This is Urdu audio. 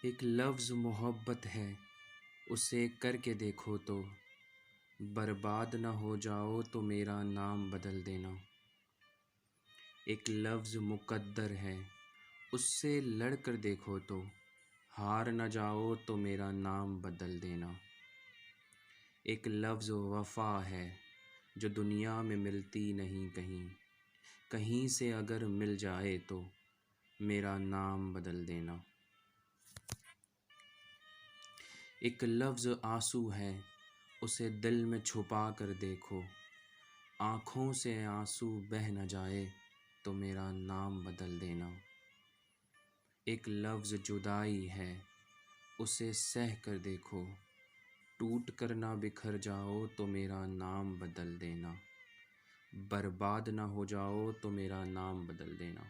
ایک لفظ محبت ہے، اسے کر کے دیکھو تو برباد نہ ہو جاؤ تو میرا نام بدل دینا۔ ایک لفظ مقدر ہے، اس سے لڑ کر دیکھو تو ہار نہ جاؤ تو میرا نام بدل دینا۔ ایک لفظ وفا ہے جو دنیا میں ملتی نہیں کہیں، کہیں سے اگر مل جائے تو میرا نام بدل دینا۔ ایک لفظ آنسو ہے، اسے دل میں چھپا کر دیکھو، آنکھوں سے آنسو بہہ نہ جائے تو میرا نام بدل دینا۔ ایک لفظ جدائی ہے، اسے سہ کر دیکھو، ٹوٹ کر نہ بکھر جاؤ تو میرا نام بدل دینا۔ برباد نہ ہو جاؤ تو میرا نام بدل دینا۔